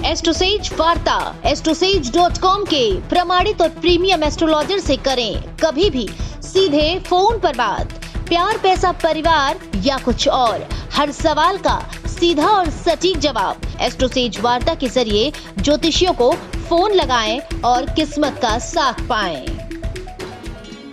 एस्ट्रोसेज वार्ता astrosage.com के प्रमाणित और प्रीमियम एस्ट्रोलॉजर से करें कभी भी सीधे फोन पर बात। प्यार, पैसा, परिवार या कुछ और, हर सवाल का सीधा और सटीक जवाब। एस्ट्रोसेज वार्ता के जरिए ज्योतिषियों को फोन लगाएं और किस्मत का साथ पाएं।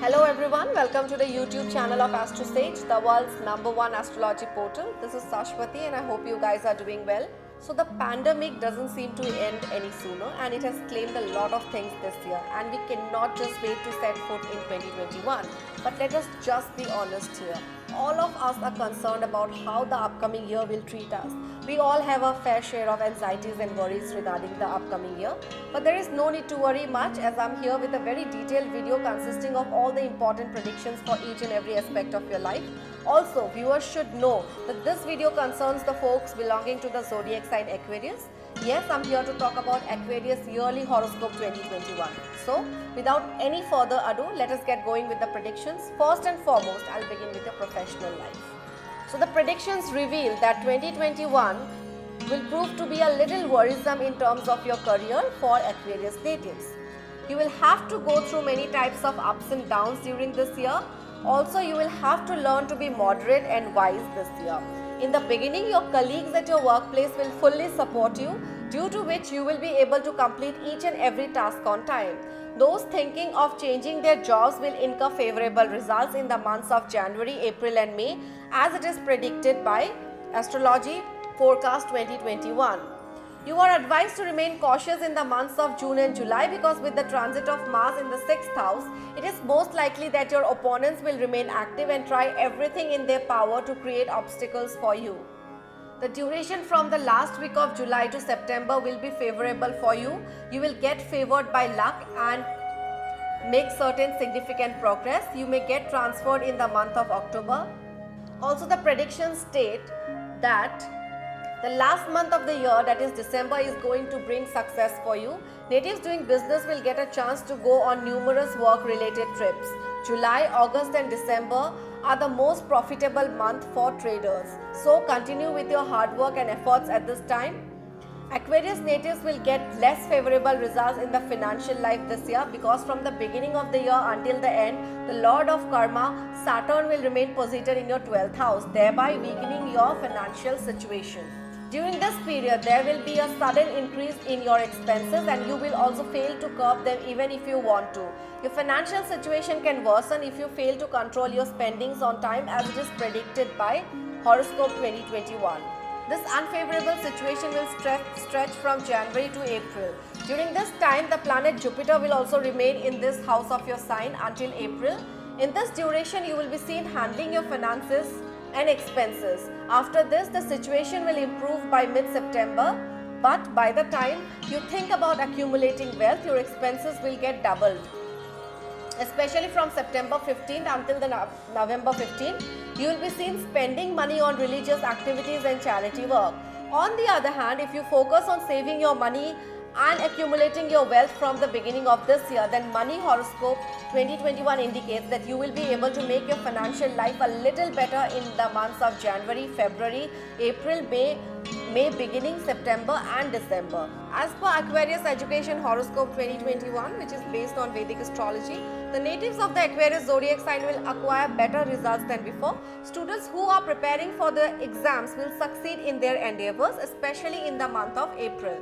Hello everyone, welcome to the YouTube channel of AstroSage, the world's #1 astrology portal. This is Sashwati and I hope you guys are doing well. So the pandemic doesn't seem to end any sooner and it has claimed a lot of things this year and we cannot just wait to set foot in 2021. But let us just be honest here. All of us are concerned about how the upcoming year will treat us. We all have a fair share of anxieties and worries regarding the upcoming year. But there is no need to worry much as I'm here with a very detailed video consisting of all the important predictions for each and every aspect of your life. Also, viewers should know that this video concerns the folks belonging to the zodiac sign Aquarius. Yes, I'm here to talk about Aquarius yearly horoscope 2021. So, without any further ado, let us get going with the predictions. First and foremost, I'll begin with your professional life. So, the predictions reveal that 2021 will prove to be a little worrisome in terms of your career for Aquarius natives. You will have to go through many types of ups and downs during this year. Also, you will have to learn to be moderate and wise this year. In the beginning, your colleagues at your workplace will fully support you, due to which you will be able to complete each and every task on time. Those thinking of changing their jobs will incur favorable results in the months of January, April and May as it is predicted by Astrology Forecast 2021. You are advised to remain cautious in the months of June and July because with the transit of Mars in the 6th house, it is most likely that your opponents will remain active and try everything in their power to create obstacles for you. The duration from the last week of July to September will be favorable for you. You will get favored by luck and make certain significant progress. You may get transferred in the month of October. Also, the predictions state that the last month of the year, that is December, is going to bring success for you. Natives doing business will get a chance to go on numerous work-related trips. July, August and December are the most profitable month for traders. So continue with your hard work and efforts at this time. Aquarius natives will get less favorable results in the financial life this year because from the beginning of the year until the end, the Lord of Karma, Saturn, will remain posited in your 12th house, thereby weakening your financial situation. During this period, there will be a sudden increase in your expenses and you will also fail to curb them even if you want to. Your financial situation can worsen if you fail to control your spendings on time as it is predicted by Horoscope 2021. This unfavorable situation will stretch from January to April. During this time, the planet Jupiter will also remain in this house of your sign until April. In this duration, you will be seen handling your finances and expenses. After this, the situation will improve by mid-September, but by the time you think about accumulating wealth, your expenses will get doubled. Especially from September 15th until the November 15th, you will be seen spending money on religious activities and charity work. On the other hand, if you focus on saving your money and accumulating your wealth from the beginning of this year, then Money Horoscope 2021 indicates that you will be able to make your financial life a little better in the months of January, February, April, May beginning September and December. As per Aquarius Education Horoscope 2021, which is based on Vedic astrology, the natives of the Aquarius zodiac sign will acquire better results than before. Students who are preparing for the exams will succeed in their endeavors, especially in the month of April.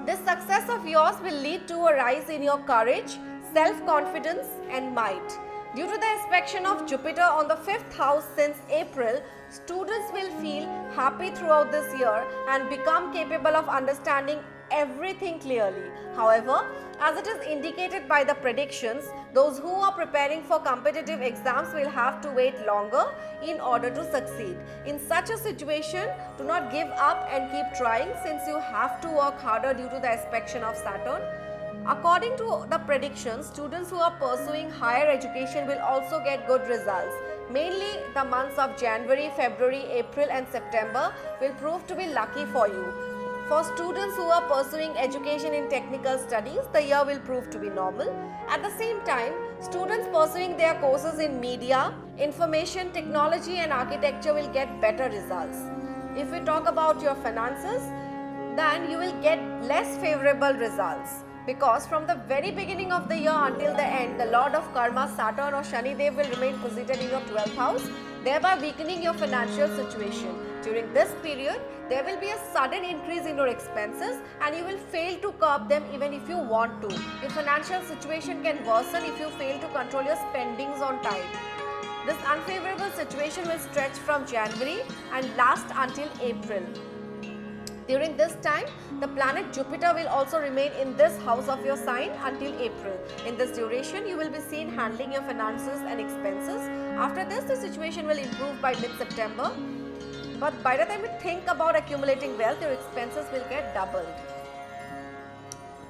This success of yours will lead to a rise in your courage, self-confidence and might. Due to the aspect of Jupiter on the 5th house since April, students will feel happy throughout this year and become capable of understanding everything clearly. However, as it is indicated by the predictions, those who are preparing for competitive exams will have to wait longer in order to succeed. In such a situation, do not give up and keep trying since you have to work harder due to the aspect of Saturn. According to the predictions, students who are pursuing higher education will also get good results. Mainly the months of January, February, April and September will prove to be lucky for you. For students who are pursuing education in technical studies, the year will prove to be normal. At the same time, students pursuing their courses in media, information technology and architecture will get better results. If we talk about your finances, then you will get less favorable results. Because from the very beginning of the year until the end, the Lord of Karma, Saturn or Shani Dev will remain posited in your 12th house, thereby weakening your financial situation. During this period, there will be a sudden increase in your expenses and you will fail to curb them even if you want to. Your financial situation can worsen if you fail to control your spendings on time. This unfavorable situation will stretch from January and last until April. During this time, the planet Jupiter will also remain in this house of your sign until April. In this duration, you will be seen handling your finances and expenses. After this, the situation will improve by mid-September. But by the time you think about accumulating wealth, your expenses will get doubled.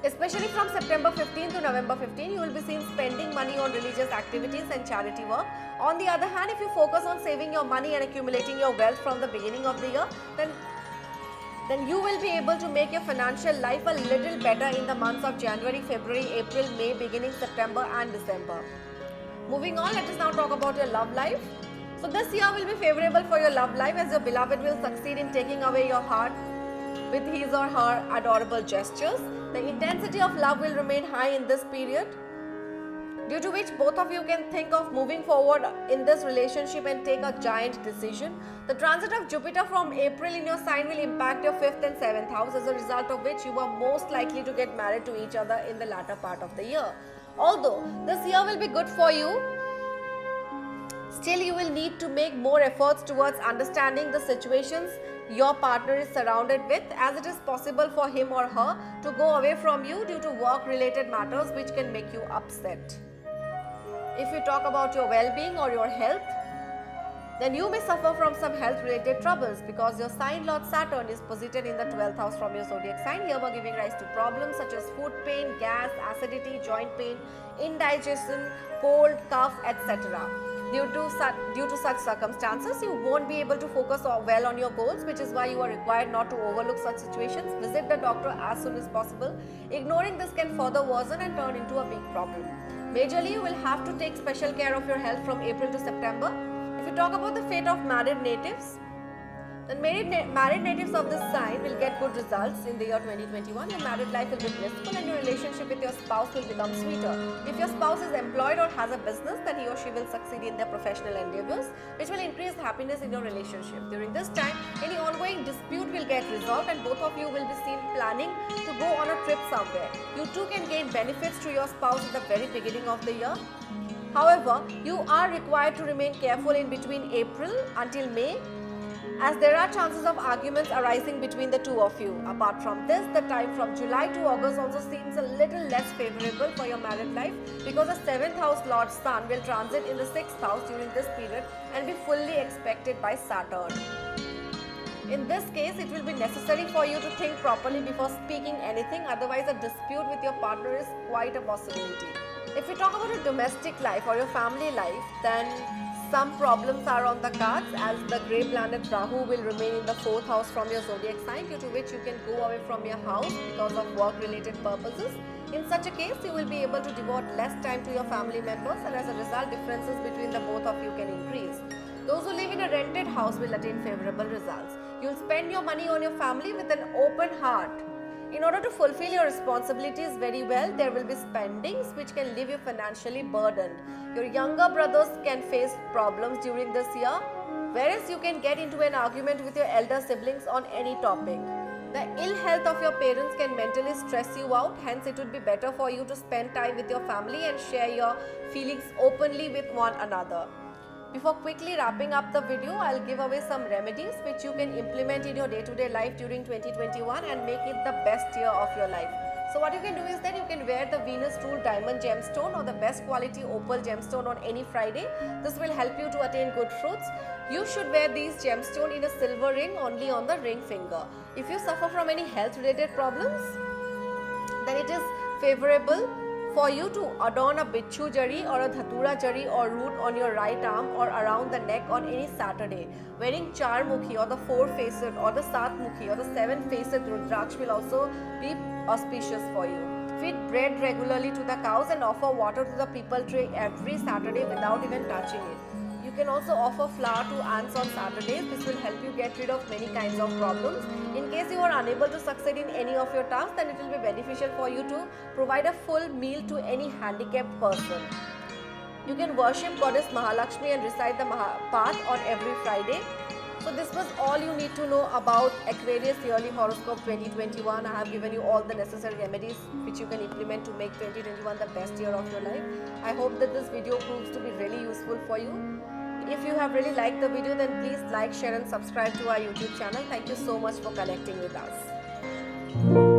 Especially from September 15 to November 15, you will be seen spending money on religious activities and charity work. On the other hand, if you focus on saving your money and accumulating your wealth from the beginning of the year, then you will be able to make your financial life a little better in the months of January, February, April, May, beginning September and December. Moving on, let us now talk about your love life. So this year will be favorable for your love life as your beloved will succeed in taking away your heart with his or her adorable gestures. The intensity of love will remain high in this period, due to which both of you can think of moving forward in this relationship and take a giant decision. The transit of Jupiter from April in your sign will impact your 5th and 7th house, as a result of which you are most likely to get married to each other in the latter part of the year. Although this year will be good for you, still you will need to make more efforts towards understanding the situations your partner is surrounded with, as it is possible for him or her to go away from you due to work related matters which can make you upset. If you talk about your well-being or your health, then you may suffer from some health-related troubles because your sign Lord Saturn is posited in the 12th house from your zodiac sign, hereby giving rise to problems such as foot pain, gas, acidity, joint pain, indigestion, cold, cough, etc. Due to such circumstances, you won't be able to focus well on your goals, which is why you are required not to overlook such situations. Visit the doctor as soon as possible. Ignoring this can further worsen and turn into a big problem. Majorly, you will have to take special care of your health from April to September. If you talk about the fate of married natives, then married natives of this sign will get good results in the year 2021. Your married life will be blissful and your relationship with your spouse will become sweeter. If your spouse is employed or has a business, then he or she will succeed in their professional endeavors, which will increase happiness in your relationship. During this time, any ongoing dispute will get resolved and both of you will be seen planning to go on a trip somewhere. You too can gain benefits to your spouse at the very beginning of the year. However, you are required to remain careful in between April until May, as there are chances of arguments arising between the two of you. Apart from this, the time from July to August also seems a little less favorable for your married life, because the 7th house Lord Sun will transit in the 6th house during this period and be fully expected by Saturn. In this case, it will be necessary for you to think properly before speaking anything, otherwise a dispute with your partner is quite a possibility. If we talk about your domestic life or your family life, then some problems are on the cards, as the grey planet Rahu will remain in the 4th house from your zodiac sign, due to which you can go away from your house because of work related purposes. In such a case, you will be able to devote less time to your family members, and as a result, differences between the both of you can increase. Those who live in a rented house will attain favorable results. You will spend your money on your family with an open heart. In order to fulfill your responsibilities very well, there will be spendings which can leave you financially burdened. Your younger brothers can face problems during this year, whereas you can get into an argument with your elder siblings on any topic. The ill health of your parents can mentally stress you out, hence it would be better for you to spend time with your family and share your feelings openly with one another. Before quickly wrapping up the video, I'll give away some remedies which you can implement in your day-to-day life during 2021 and make it the best year of your life. So what you can do is that you can wear the Venus Rule Diamond Gemstone or the best quality Opal Gemstone on any Friday. This will help you to attain good fruits. You should wear these gemstones in a silver ring only on the ring finger. If you suffer from any health-related problems, then it is favorable for you to adorn a Bichu Jari or a Dhatura Jari or root on your right arm or around the neck on any Saturday. Wearing Charmukhi or the 4-faced or the Satmukhi or the 7-faced Rudraksh will also be auspicious for you. Feed bread regularly to the cows and offer water to the people tree every Saturday without even touching it. You can also offer flower to ants on Saturdays. This will help you get rid of many kinds of problems. In case you are unable to succeed in any of your tasks, then it will be beneficial for you to provide a full meal to any handicapped person. You can worship Goddess Mahalakshmi and recite the Path on every Friday. So this was all you need to know about Aquarius Yearly Horoscope 2021. I have given you all the necessary remedies which you can implement to make 2021 the best year of your life. I hope that this video proves to be really useful for you. If you have really liked the video, then please like, share and subscribe to our YouTube channel. Thank you so much for connecting with us.